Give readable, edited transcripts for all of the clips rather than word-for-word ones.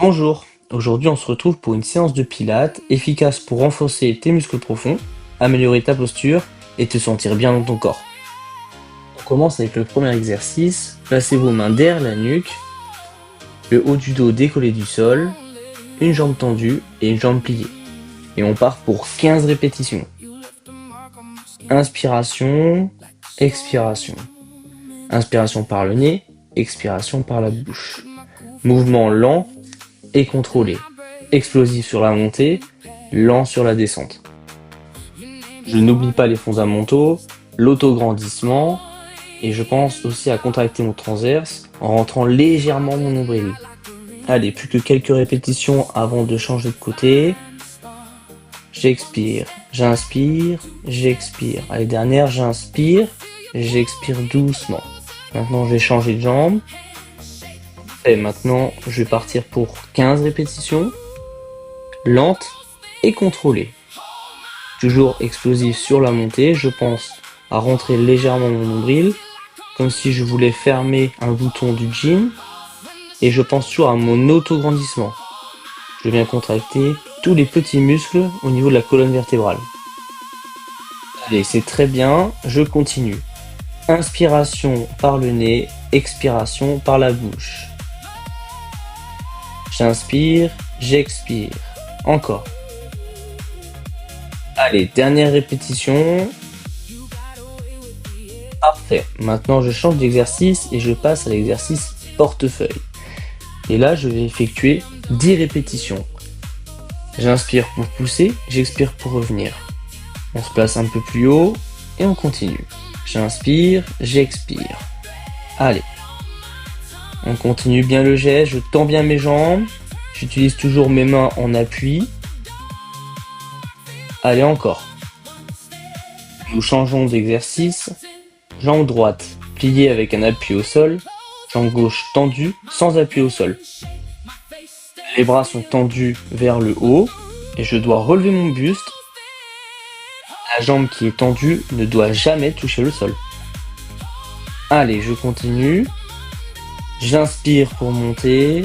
Bonjour, aujourd'hui on se retrouve pour une séance de pilates efficace pour renforcer tes muscles profonds, améliorer ta posture et te sentir bien dans ton corps. On commence avec le premier exercice, placez vos mains derrière la nuque, le haut du dos décollé du sol, une jambe tendue et une jambe pliée. Et on part pour 15 répétitions. Inspiration, expiration. Inspiration par le nez, expiration par la bouche. Mouvement lent et contrôlé. Explosif sur la montée, lent sur la descente. Je n'oublie pas les fondamentaux, l'autograndissement, et je pense aussi à contracter mon transverse en rentrant légèrement mon nombril. Allez, plus que quelques répétitions avant de changer de côté. J'expire, j'inspire, j'expire. Allez, dernière, j'inspire, j'expire doucement. Maintenant, je vais changer de jambe. Et maintenant, je vais partir pour 15 répétitions, lentes et contrôlées. Toujours explosif sur la montée, je pense à rentrer légèrement mon nombril, comme si je voulais fermer un bouton du jean, et je pense toujours à mon autograndissement. Je viens contracter tous les petits muscles au niveau de la colonne vertébrale. Allez, c'est très bien, je continue. Inspiration par le nez, expiration par la bouche. J'inspire, j'expire. Encore. Allez, dernière répétition. Parfait. Maintenant, je change d'exercice et je passe à l'exercice portefeuille. Et là, je vais effectuer 10 répétitions. J'inspire pour pousser, j'expire pour revenir. On se place un peu plus haut et on continue. J'inspire, j'expire. Allez. On continue bien le geste, je tends bien mes jambes. J'utilise toujours mes mains en appui. Allez, encore. Nous changeons d'exercice. Jambe droite pliée avec un appui au sol. Jambe gauche tendue sans appui au sol. Les bras sont tendus vers le haut et je dois relever mon buste. La jambe qui est tendue ne doit jamais toucher le sol. Allez, je continue. J'inspire pour monter,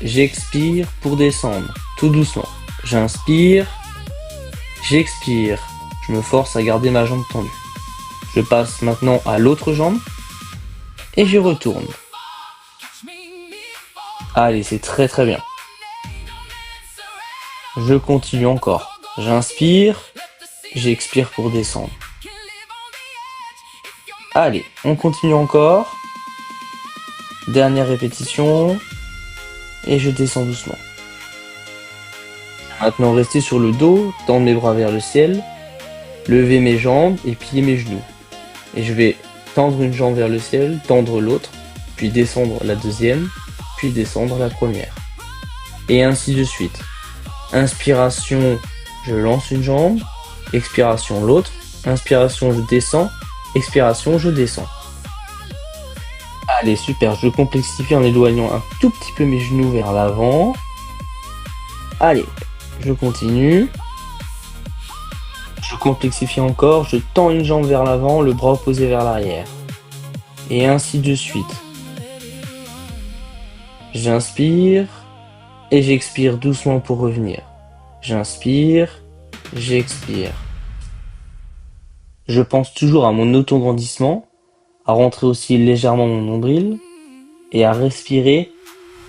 j'expire pour descendre, tout doucement. J'inspire, j'expire. Je me force à garder ma jambe tendue. Je passe maintenant à l'autre jambe et je retourne. Allez, c'est très très bien. Je continue encore. J'inspire, j'expire pour descendre. Allez, on continue encore. Dernière répétition. Et je descends doucement. Maintenant, rester sur le dos, tendre mes bras vers le ciel, lever mes jambes et plier mes genoux. Et je vais tendre une jambe vers le ciel, tendre l'autre, puis descendre la deuxième, puis descendre la première. Et ainsi de suite. Inspiration, je lance une jambe. Expiration, l'autre. Inspiration, je descends. Expiration, je descends. Allez, super, je complexifie en éloignant un tout petit peu mes genoux vers l'avant. Allez, je continue. Je complexifie encore, je tends une jambe vers l'avant, le bras opposé vers l'arrière. Et ainsi de suite. J'inspire et j'expire doucement pour revenir. J'inspire, j'expire. Je pense toujours à mon autograndissement, à rentrer aussi légèrement mon nombril et à respirer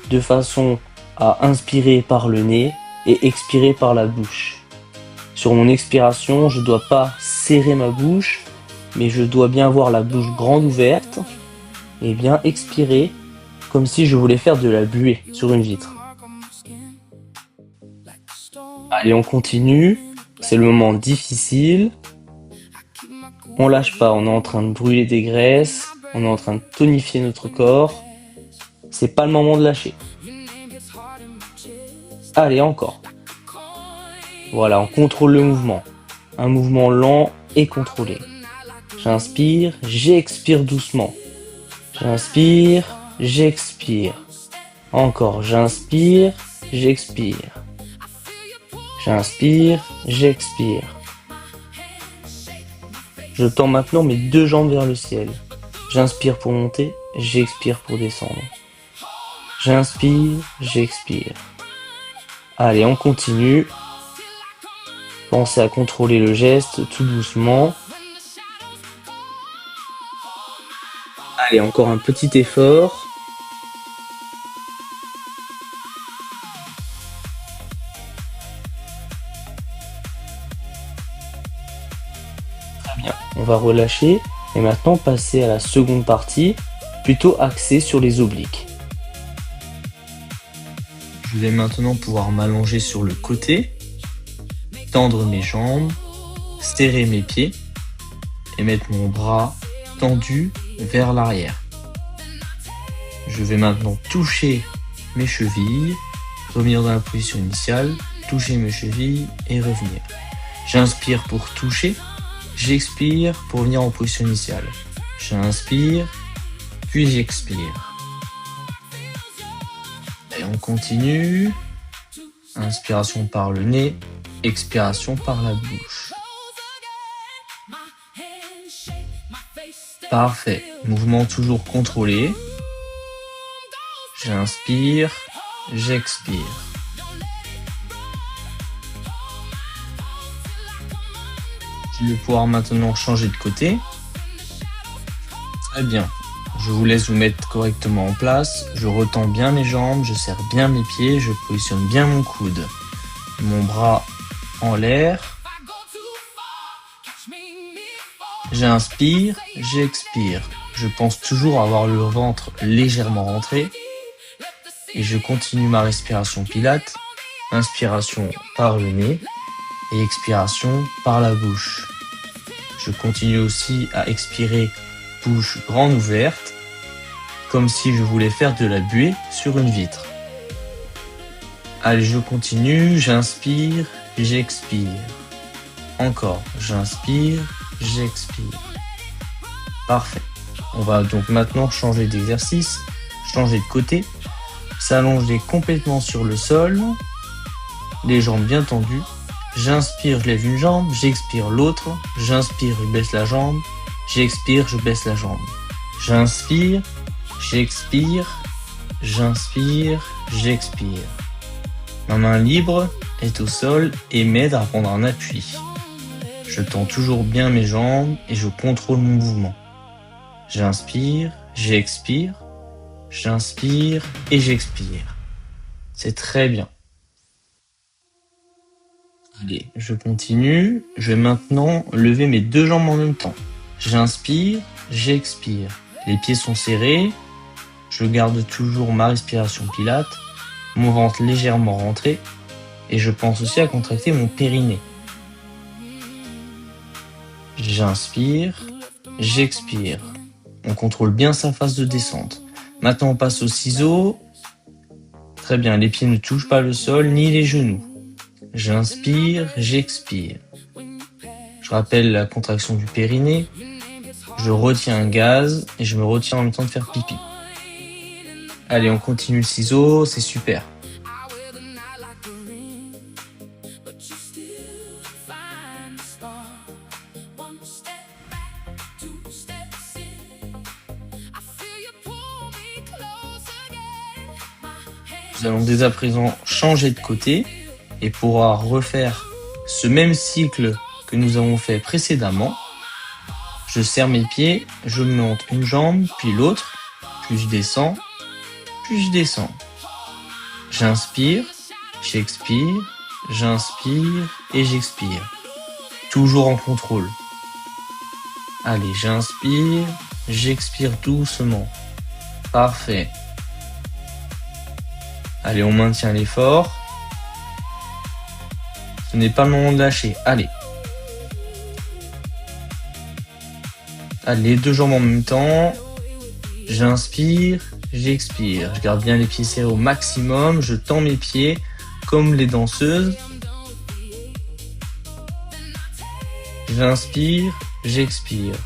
de façon à inspirer par le nez et expirer par la bouche. Sur mon expiration, je ne dois pas serrer ma bouche, mais je dois bien avoir la bouche grande ouverte et bien expirer comme si je voulais faire de la buée sur une vitre. Allez, on continue. C'est le moment difficile. On lâche pas, on est en train de brûler des graisses, on est en train de tonifier notre corps. C'est pas le moment de lâcher. Allez, encore. Voilà, on contrôle le mouvement. Un mouvement lent et contrôlé. J'inspire, j'expire doucement. J'inspire, j'expire. Encore, j'inspire, j'expire. J'inspire, j'expire. Je tends maintenant mes deux jambes vers le ciel. J'inspire pour monter, j'expire pour descendre. J'inspire, j'expire. Allez, on continue. Pensez à contrôler le geste tout doucement. Allez, encore un petit effort. Très bien. On va relâcher et maintenant passer à la seconde partie, plutôt axée sur les obliques. Je vais maintenant pouvoir m'allonger sur le côté, tendre mes jambes, serrer mes pieds et mettre mon bras tendu vers l'arrière. Je vais maintenant toucher mes chevilles, revenir dans la position initiale, toucher mes chevilles et revenir. J'inspire pour toucher, j'expire pour venir en position initiale. J'inspire, puis j'expire. Et on continue. Inspiration par le nez, expiration par la bouche. Parfait. Mouvement toujours contrôlé. J'inspire, j'expire. Je vais pouvoir maintenant changer de côté. Très bien. Je vous laisse vous mettre correctement en place. Je retends bien mes jambes, je serre bien mes pieds, je positionne bien mon coude. Mon bras en l'air. J'inspire, j'expire. Je pense toujours avoir le ventre légèrement rentré. Et je continue ma respiration pilate. Inspiration par le nez et expiration par la bouche. Je continue aussi à expirer bouche grande ouverte, comme si je voulais faire de la buée sur une vitre. Allez, je continue, j'inspire, j'expire. Encore, j'inspire, j'expire. Parfait. On va donc maintenant changer d'exercice, changer de côté, s'allonger complètement sur le sol, les jambes bien tendues. J'inspire, je lève une jambe, j'expire l'autre, j'inspire, je baisse la jambe, j'expire, je baisse la jambe. J'inspire, j'expire, j'inspire, j'expire. Ma main libre est au sol et m'aide à prendre un appui. Je tends toujours bien mes jambes et je contrôle mon mouvement. J'inspire, j'expire, j'inspire et j'expire. C'est très bien. Allez, je continue. Je vais maintenant lever mes deux jambes en même temps. J'inspire, j'expire. Les pieds sont serrés. Je garde toujours ma respiration pilate. Mon ventre légèrement rentré. Et je pense aussi à contracter mon périnée. J'inspire, j'expire. On contrôle bien sa phase de descente. Maintenant, on passe au ciseau. Très bien, les pieds ne touchent pas le sol ni les genoux. J'inspire, j'expire. Je rappelle la contraction du périnée. Je retiens un gaz et je me retiens en même temps de faire pipi. Allez, on continue le ciseau, c'est super. Nous allons dès à présent changer de côté et pouvoir refaire ce même cycle que nous avons fait précédemment. Je serre mes pieds, je monte une jambe, puis l'autre, puis je descends, puis je descends. J'inspire, j'expire, j'inspire et j'expire. Toujours en contrôle. Allez, j'inspire, j'expire doucement. Parfait. Allez, on maintient l'effort. Ce n'est pas le moment de lâcher. Allez. Allez, les deux jambes en même temps. J'inspire, j'expire. Je garde bien les pieds serrés au maximum. Je tends mes pieds comme les danseuses. J'inspire, j'expire.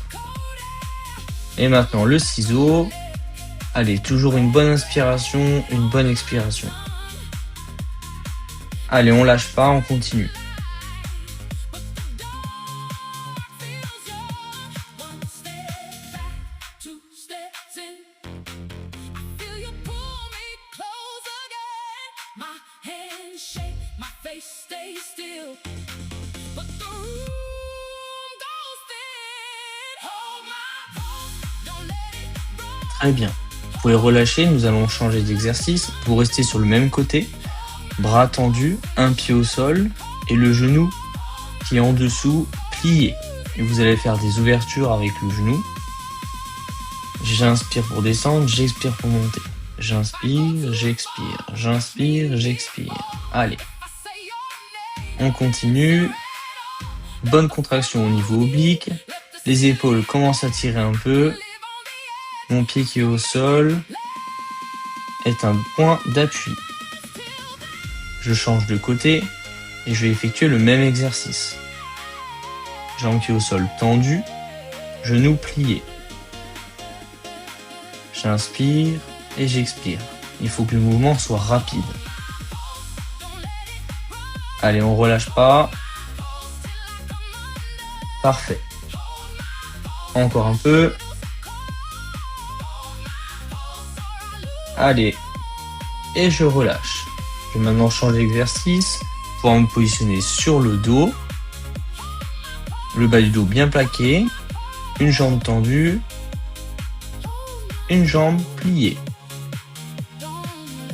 Et maintenant le ciseau. Allez, toujours une bonne inspiration, une bonne expiration. Allez, on lâche pas, on continue. Feel you pull me close again. My hands shake. Très bien. Vous pouvez relâcher, nous allons changer d'exercice. Vous restez sur le même côté, bras tendus, un pied au sol et le genou qui est en dessous plié. Et vous allez faire des ouvertures avec le genou. J'inspire pour descendre, j'expire pour monter. J'inspire, j'expire, j'inspire, j'expire. Allez. On continue. Bonne contraction au niveau oblique. Les épaules commencent à tirer un peu. Mon pied qui est au sol est un point d'appui. Je change de côté et je vais effectuer le même exercice. Jambes qui est au sol tendues, genoux pliés. J'inspire et j'expire. Il faut que le mouvement soit rapide. Allez, on relâche pas. Parfait. Encore un peu. Allez. Et je relâche. Je vais maintenant changer d'exercice pour me positionner sur le dos. Le bas du dos bien plaqué. Une jambe tendue. Une jambe pliée.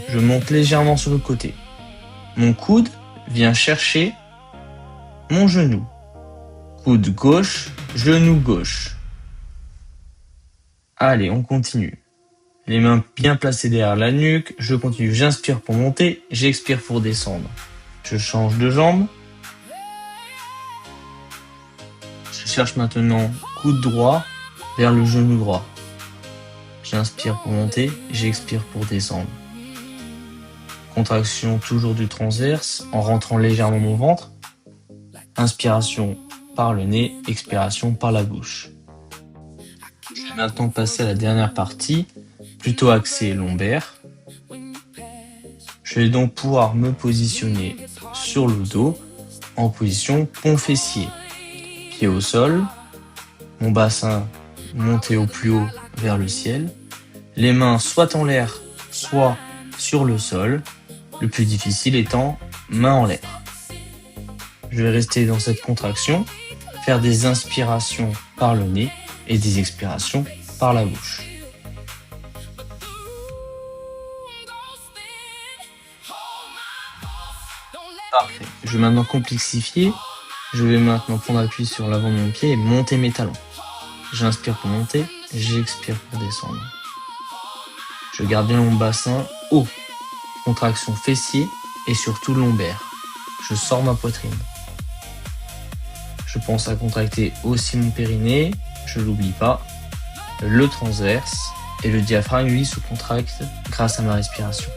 Je monte légèrement sur le côté. Mon coude vient chercher mon genou. Coude gauche, genou gauche. Allez, on continue. Les mains bien placées derrière la nuque. Je continue, j'inspire pour monter, j'expire pour descendre. Je change de jambe. Je cherche maintenant coude droit vers le genou droit. J'inspire pour monter, j'expire pour descendre. Contraction toujours du transverse en rentrant légèrement mon ventre. Inspiration par le nez, expiration par la bouche. Je vais maintenant passer à la dernière partie, plutôt axée lombaire. Je vais donc pouvoir me positionner sur le dos en position pont fessier. Pied au sol, mon bassin monté au plus haut vers le ciel. Les mains soit en l'air, soit sur le sol. Le plus difficile étant main en l'air. Je vais rester dans cette contraction, faire des inspirations par le nez et des expirations par la bouche. Parfait. Je vais maintenant complexifier. Je vais maintenant prendre appui sur l'avant de mon pied et monter mes talons. J'inspire pour monter, j'expire pour descendre. Je garde bien mon bassin haut. Contraction fessier et surtout lombaire. Je sors ma poitrine. Je pense à contracter aussi mon périnée, je l'oublie pas, le transverse et le diaphragme lui se contracte grâce à ma respiration.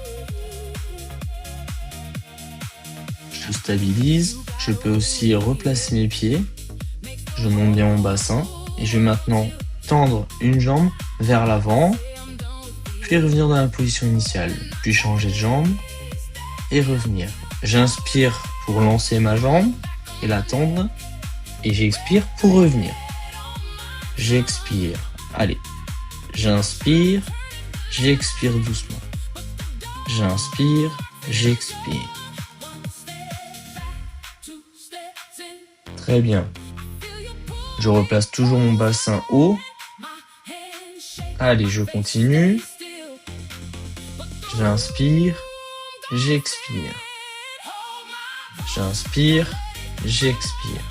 Je stabilise, je peux aussi replacer mes pieds, je monte bien mon bassin et je vais maintenant tendre une jambe vers l'avant, puis revenir dans la position initiale, puis changer de jambe et revenir. J'inspire pour lancer ma jambe et la tendre et j'expire pour revenir. J'expire. Allez. J'inspire, j'expire doucement. J'inspire, j'expire. Très bien. Je replace toujours mon bassin haut. Allez, je continue. J'inspire, j'expire. J'inspire, j'expire.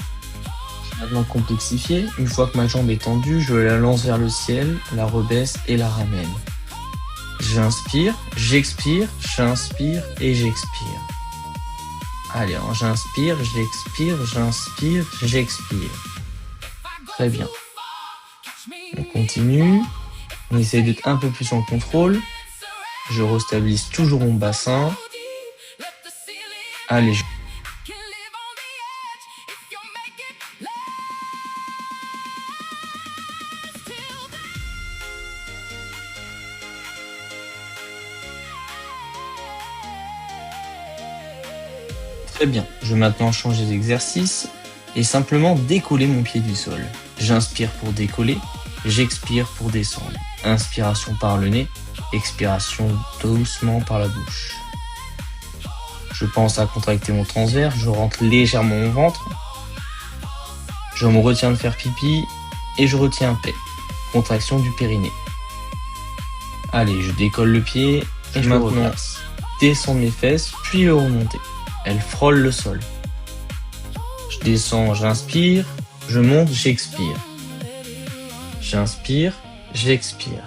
Maintenant complexifier. Une fois que ma jambe est tendue, je la lance vers le ciel, la rebaisse et la ramène. J'inspire, j'expire, j'inspire et j'expire. Allez, alors j'inspire, j'expire, j'inspire, j'expire. Très bien. On continue. On essaie d'être un peu plus en contrôle. Je restabilise toujours mon bassin. Allez, très bien. Je vais maintenant changer d'exercice et simplement décoller mon pied du sol. J'inspire pour décoller, j'expire pour descendre. Inspiration par le nez, expiration doucement par la bouche. Je pense à contracter mon transverse, je rentre légèrement mon ventre. Je me retiens de faire pipi et je retiens un pec. Contraction du périnée. Allez, je décolle le pied et je maintenant descends mes fesses, puis le remonter. Elle frôle le sol. Je descends, j'inspire, je monte, j'expire. J'inspire, j'expire.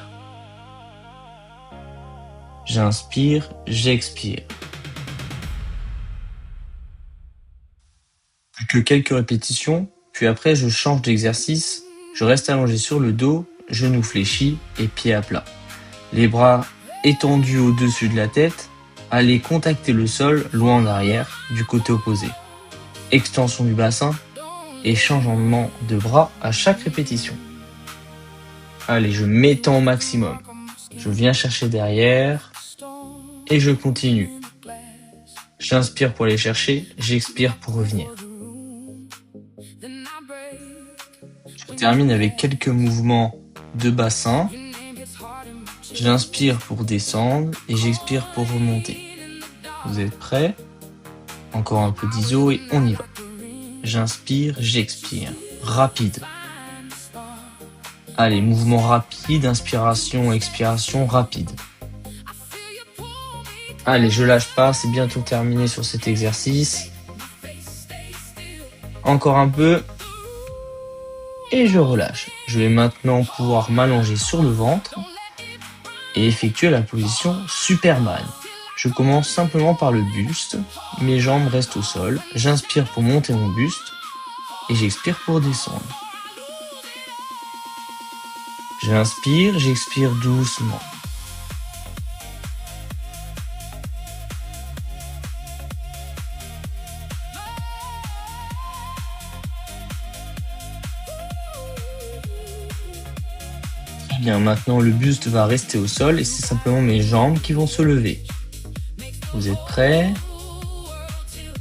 J'inspire, j'expire. Plus que quelques répétitions, puis après je change d'exercice. Je reste allongé sur le dos, genoux fléchis et pieds à plat. Les bras étendus au-dessus de la tête. Allez contacter le sol loin en arrière, du côté opposé. Extension du bassin et changement de bras à chaque répétition. Allez, je m'étends au maximum. Je viens chercher derrière et je continue. J'inspire pour aller chercher, j'expire pour revenir. Je termine avec quelques mouvements de bassin. J'inspire pour descendre et j'expire pour remonter. Vous êtes prêts? Encore un peu d'iso et on y va. J'inspire, j'expire. Rapide. Allez, mouvement rapide, inspiration, expiration, rapide. Allez, je lâche pas, c'est bientôt terminé sur cet exercice. Encore un peu. Et je relâche. Je vais maintenant pouvoir m'allonger sur le ventre et effectuer la position Superman. Je commence simplement par le buste, mes jambes restent au sol, j'inspire pour monter mon buste et j'expire pour descendre. J'inspire, j'expire doucement. Très bien, maintenant le buste va rester au sol et c'est simplement mes jambes qui vont se lever. Vous êtes prêts?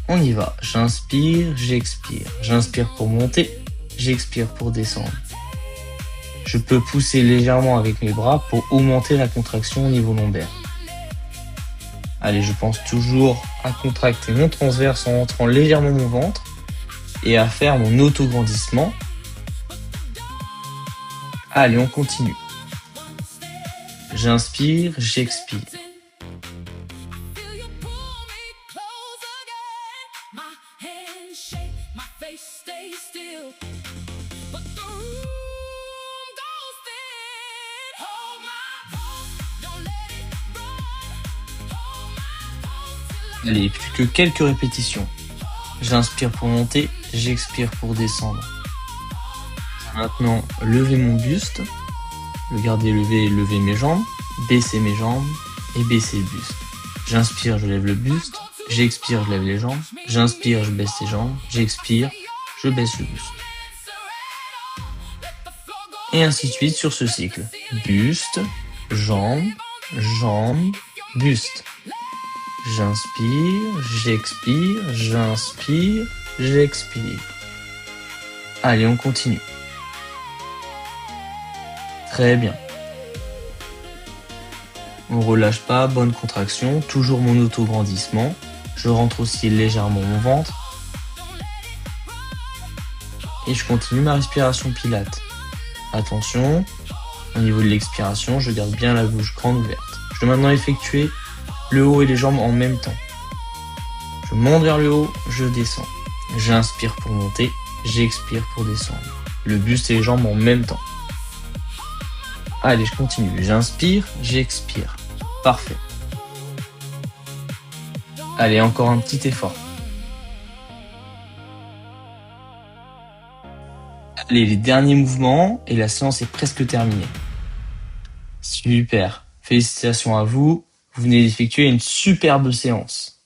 On y va. J'inspire, j'expire. J'inspire pour monter, j'expire pour descendre. Je peux pousser légèrement avec mes bras pour augmenter la contraction au niveau lombaire. Allez, je pense toujours à contracter mon transverse en rentrant légèrement mon ventre et à faire mon autograndissement. Allez, on continue. J'inspire, j'expire. Allez, plus que quelques répétitions. J'inspire pour monter, j'expire pour descendre. Maintenant, lever mon buste, le garder levé et lever mes jambes, baisser mes jambes et baisser le buste. J'inspire, je lève le buste, j'expire, je lève les jambes, j'inspire, je baisse les jambes, j'expire, je baisse le buste. Et ainsi de suite sur ce cycle. Buste, jambes, jambes, buste. J'inspire, j'expire, j'inspire, j'expire. Allez, on continue. Très bien. On relâche pas, bonne contraction, toujours mon autograndissement. Je rentre aussi légèrement mon ventre. Et je continue ma respiration pilate. Attention, au niveau de l'expiration, je garde bien la bouche grande ouverte. Je vais maintenant effectuer le haut et les jambes en même temps. Je monte vers le haut, je descends. J'inspire pour monter, j'expire pour descendre. Le buste et les jambes en même temps. Allez, je continue. J'inspire, j'expire. Parfait. Allez, encore un petit effort. Allez, les derniers mouvements et la séance est presque terminée. Super. Félicitations à vous. Vous venez d'effectuer une superbe séance.